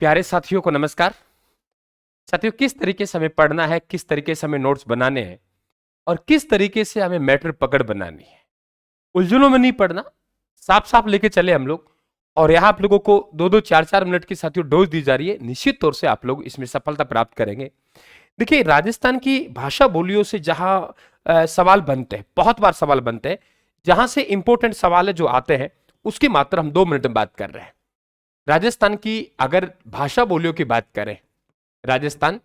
प्यारे साथियों को नमस्कार। साथियों, किस तरीके से हमें पढ़ना है, किस तरीके से हमें नोट्स बनाने हैं और किस तरीके से हमें मैटर पकड़ बनानी है, उलझनों में नहीं पड़ना, साफ साफ लेके चले हम लोग। और यहाँ आप लोगों को 2-2 4-4 मिनट की साथियों डोज दी जा रही है। निश्चित तौर से आप लोग इसमें सफलता प्राप्त करेंगे। देखिए, राजस्थान की भाषा बोलियों से जहां सवाल बनते हैं, बहुत बार सवाल बनते हैं, जहां से इंपॉर्टेंट सवाल है जो आते हैं, उसकी मात्र हम 2 मिनट में बात कर रहे हैं। राजस्थान की अगर भाषा बोलियों की बात करें, राजस्थान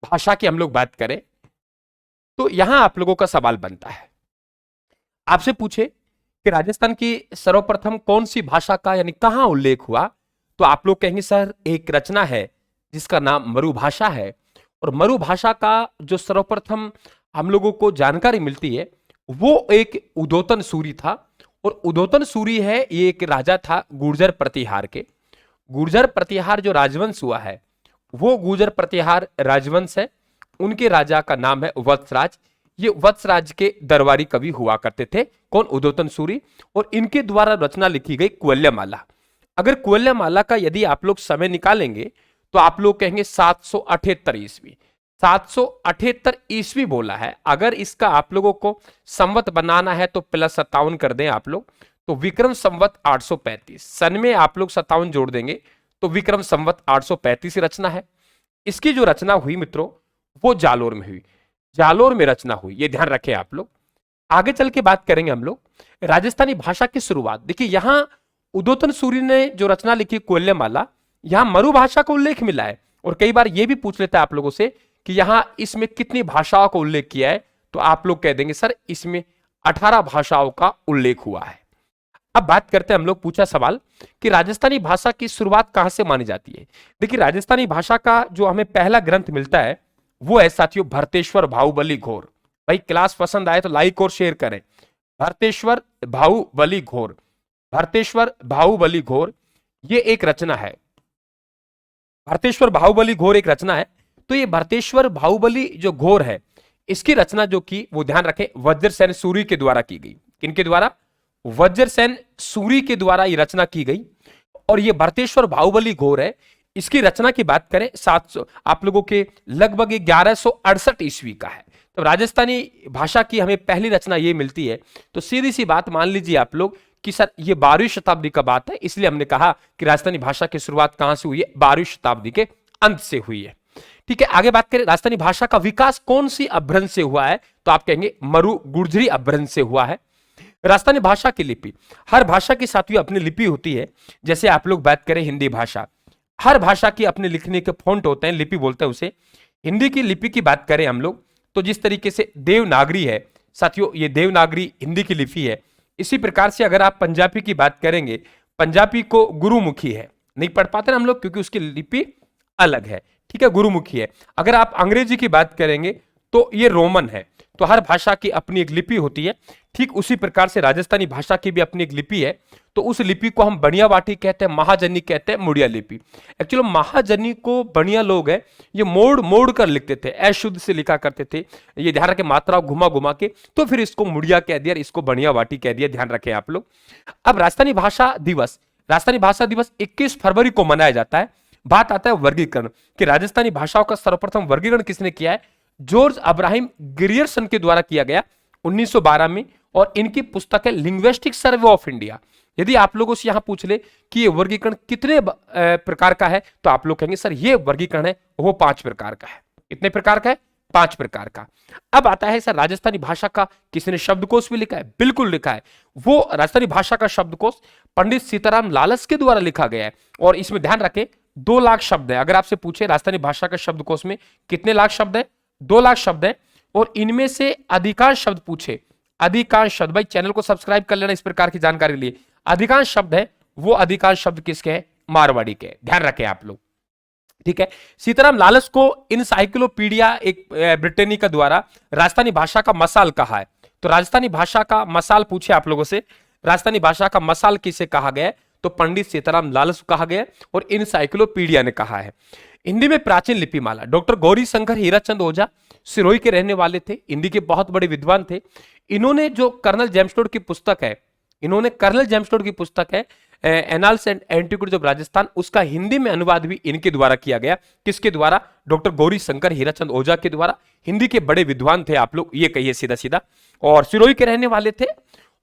भाषा की हम लोग बात करें, तो यहां आप लोगों का सवाल बनता है। आपसे पूछे कि राजस्थान की सर्वप्रथम कौन सी भाषा का यानी कहां उल्लेख हुआ, तो आप लोग कहेंगे सर एक रचना है जिसका नाम मरु भाषा है। और मरु भाषा का जो सर्वप्रथम हम लोगों को जानकारी मिलती है वो एक उदोतन सूरी था। और उदोतन सूरी है, ये एक राजा था गुर्जर प्रतिहार के। गुर्जर प्रतिहार जो राजवंश हुआ है वो गुर्जर प्रतिहार राजवंश है। उनके राजा का नाम है वत्सराज। ये वत्सराज के दरबारी कवि हुआ करते थे, कौन? उदोतन सूरी। और इनके द्वारा रचना लिखी गई कुवल्यमाला। अगर कुवल्यमाला का यदि आप लोग समय निकालेंगे तो आप लोग कहेंगे 778 ईस्वी। 778 ईस्वी बोला है। अगर इसका आप लोगों को संवत बनाना है तो +57 कर दें आप लोग, तो विक्रम संवत 835। सन में आप लोग 57 जोड़ देंगे तो विक्रम संवत 835 रचना है। इसकी जो रचना हुई मित्रों, वो जालोर में हुई। जालोर में रचना हुई, ये ध्यान रखें आप लोग। आगे चल के बात करेंगे हम लोग राजस्थानी भाषा की शुरुआत। देखिए, यहां उदोतन सूरी ने जो रचना लिखी कुवल्यमाला, यहां मरु भाषा का उल्लेख मिला है। और कई बार यह भी पूछ लेता है आप लोगों से कि यहां इसमें कितनी भाषाओं का उल्लेख किया है, तो आप लोग कह देंगे सर इसमें 18 भाषाओं का उल्लेख हुआ है। अब बात करते हैं हम लोग, पूछा सवाल कि राजस्थानी भाषा की शुरुआत कहां से मानी जाती है। देखिए, राजस्थानी भाषा का जो हमें पहला ग्रंथ मिलता है वो है साथियों भरतेश्वर बाहुबली घोर। भाई क्लास पसंद आए तो लाइक और शेयर करें। भरतेश्वर बाहुबली घोर, भरतेश्वर बाहुबली घोर, ये एक रचना है। भरतेश्वर बाहुबली घोर एक रचना है। तो ये भरतेश्वर बाहुबली जो घोर है, इसकी रचना जो की वो ध्यान रखें वज्रसेन सूरी के द्वारा की गई। किनके द्वारा? वज्रसेन सूरी के द्वारा ये रचना की गई। और ये भरतेश्वर बाहुबली घोर है। इसकी रचना की बात करें 700 आप लोगों के लगभग 1168 ईस्वी का है। तो राजस्थानी भाषा की हमें पहली रचना ये मिलती है। तो सीधी सी बात मान लीजिए आप लोग कि सर ये 12वीं शताब्दी का बात है, इसलिए हमने कहा कि राजस्थानी भाषा की शुरुआत कहां से हुई है? 12वीं शताब्दी के अंत से हुई है। ठीक है, आगे बात करें राजस्थानी भाषा का विकास कौन सी अपभ्रंश से हुआ है, तो आप कहेंगे मरु गुर्जरी अपभ्रंश से हुआ है। राजस्थानी भाषा की लिपि, हर भाषा की साथियों अपनी लिपि होती है। जैसे आप लोग बात करें हिंदी भाषा, हर भाषा की अपने लिखने के फॉन्ट होते हैं, लिपि बोलते हैं उसे। हिंदी की लिपि की बात करें हम लोग तो जिस तरीके से देवनागरी है साथियों, ये देवनागरी हिंदी की लिपि है। इसी प्रकार से अगर आप पंजाबी की बात करेंगे, पंजाबी को गुरुमुखी है, नहीं पढ़ पाते ना हम लोग क्योंकि उसकी लिपि अलग है। ठीक है, गुरुमुखी है। अगर आप अंग्रेजी की बात करेंगे तो ये रोमन है। तो हर भाषा की अपनी एक लिपि होती है। ठीक उसी प्रकार से राजस्थानी भाषा की भी अपनी एक लिपि है। तो उस लिपि को हम बनिया वाटी कहते हैं, महाजनी कहते हैं, मुड़िया लिपि। एक्चुअली महाजनी को बनिया लोग हैं, ये मोड़ मोड़ कर लिखते थे, अशुद्ध से लिखा करते थे। ये ध्यान रखें, मात्रा घुमा घुमा के, तो फिर इसको मुड़िया कह दिया, इसको बनिया वाटी कह दिया। ध्यान रखें आप लोग। अब राजस्थानी भाषा दिवस, राजस्थानी भाषा दिवस 21 फरवरी को मनाया जाता है। बात आता है वर्गीकरण कि राजस्थानी भाषाओं का सर्वप्रथम वर्गीकरण किसने किया है? जॉर्ज अब्राहम ग्रियर्सन के द्वारा किया गया 1912 में। और इनकी पुस्तक है लिंग्विस्टिक सर्वे ऑफ इंडिया। यदि आप लोगों से यहां पूछ ले कि ये वर्गीकरण कितने प्रकार का है, तो आप लोग कहेंगे सर ये वर्गीकरण है वो 5 प्रकार का है। कितने प्रकार का है? 5 प्रकार का। अब आता है सर राजस्थानी भाषा का किसने शब्दकोश भी लिखा है? बिल्कुल लिखा है। वो राजस्थानी भाषा का शब्दकोश पंडित सीताराम लालस के द्वारा लिखा गया है। और इसमें ध्यान रखें 2 लाख शब्द है। अगर आपसे पूछे राजस्थानी भाषा का शब्दकोश में कितने लाख शब्द है? 2 लाख शब्द है। और इनमें से अधिकांश शब्द पूछे, अधिकांश शब्द, भाई चैनल को सब्सक्राइब कर लेना इस प्रकार की जानकारी के लिए। अधिकांश शब्द है वो अधिकांश शब्द किसके हैं? मारवाड़ी के। ध्यान रखें आप लोग। ठीक है, सीताराम लालस को इनसाइक्लोपीडिया एक ब्रिटेनी का द्वारा राजस्थानी भाषा का मसाल कहा है। तो राजस्थानी भाषा का मसाल पूछे आप लोगों से, राजस्थानी भाषा का मसाल किसे कहा गया है? तो पंडित सीताराम लालस को कहा गया और इनसाइक्लोपीडिया ने कहा है। हिंदी में प्राचीन लिपिमाला, डॉक्टर गौरी शंकर हीराचंद ओझा सिरोही के रहने वाले थे, हिंदी के बहुत बड़े विद्वान थे। इन्होंने जो कर्नल जेम्स टोड की पुस्तक है इन्होंने कर्नल जेम्स की पुस्तक है annals and antiquities of Rajasthan, उसका हिंदी में अनुवाद भी इनके द्वारा किया गया। किसके द्वारा? डॉक्टर गौरी शंकर हीराचंद ओझा के द्वारा। हिंदी के बड़े विद्वान थे आप लोग, ये कहिए सीधा सीधा, और सिरोही के रहने वाले थे,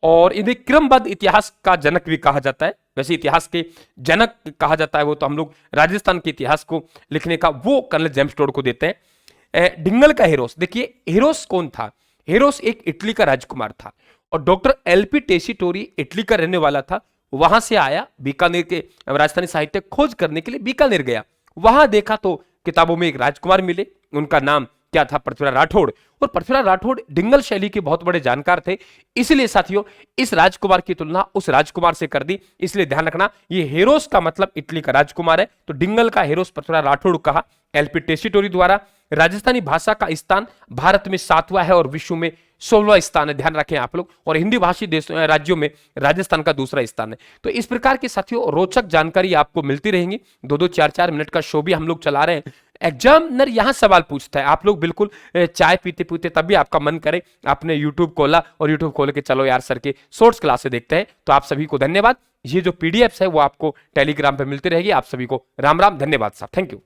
और इन्हें क्रमबद्ध इतिहास का जनक भी कहा जाता है। वैसे इतिहास के जनक कहा जाता है वो तो हम लोग राजस्थान के इतिहास को लिखने का वो कर्नल जेम्स टोड को देते हैं। डिंगल का हेरोस, देखिए हेरोस कौन था? हेरोस एक इटली का राजकुमार था, और डॉक्टर एलपी टेसीटोरी इटली का रहने वाला था। वहां से आया बीकानेर के राजस्थानी साहित्य खोज करने के लिए, बीकानेर गया, वहां देखा तो किताबों में एक राजकुमार मिले, उनका नाम क्या था? पृथ्वीराज राठौड़। और पृथ्वीराज राठौड़ डिंगल शैली के बहुत बड़े जानकार थे, इसलिए साथियों इस राजकुमार की तुलना उस राजकुमार से कर दी। इसलिए ध्यान रखना, ये हेरोस का मतलब इटली का राजकुमार है, तो डिंगल का हेरोस पृथ्वीराज राठौड़ कहा एलपी टेसीटोरी द्वारा। राजस्थानी भाषा का स्थान भारत में 7वां है और विश्व में 16वां स्थान है, ध्यान रखें आप लोग, और हिंदी भाषी देशों राज्यों में राजस्थान का दूसरा स्थान है। तो इस प्रकार की साथियों रोचक जानकारी आपको मिलती रहेंगी। 2-2, 4-4 मिनट का शो भी हम लोग चला रहे हैं। एग्जामिनर यहां सवाल पूछता है, आप लोग बिल्कुल चाय पीते पीते तब भी आपका मन करे आपने यूट्यूब खोला और यूट्यूब खोल के चलो यार सर के शॉर्ट्स क्लासे देखते हैं। तो आप सभी को धन्यवाद। ये जो पीडीएफ्स है वो आपको टेलीग्राम पे मिलती रहेगी। आप सभी को राम राम, धन्यवाद साहब, थैंक यू।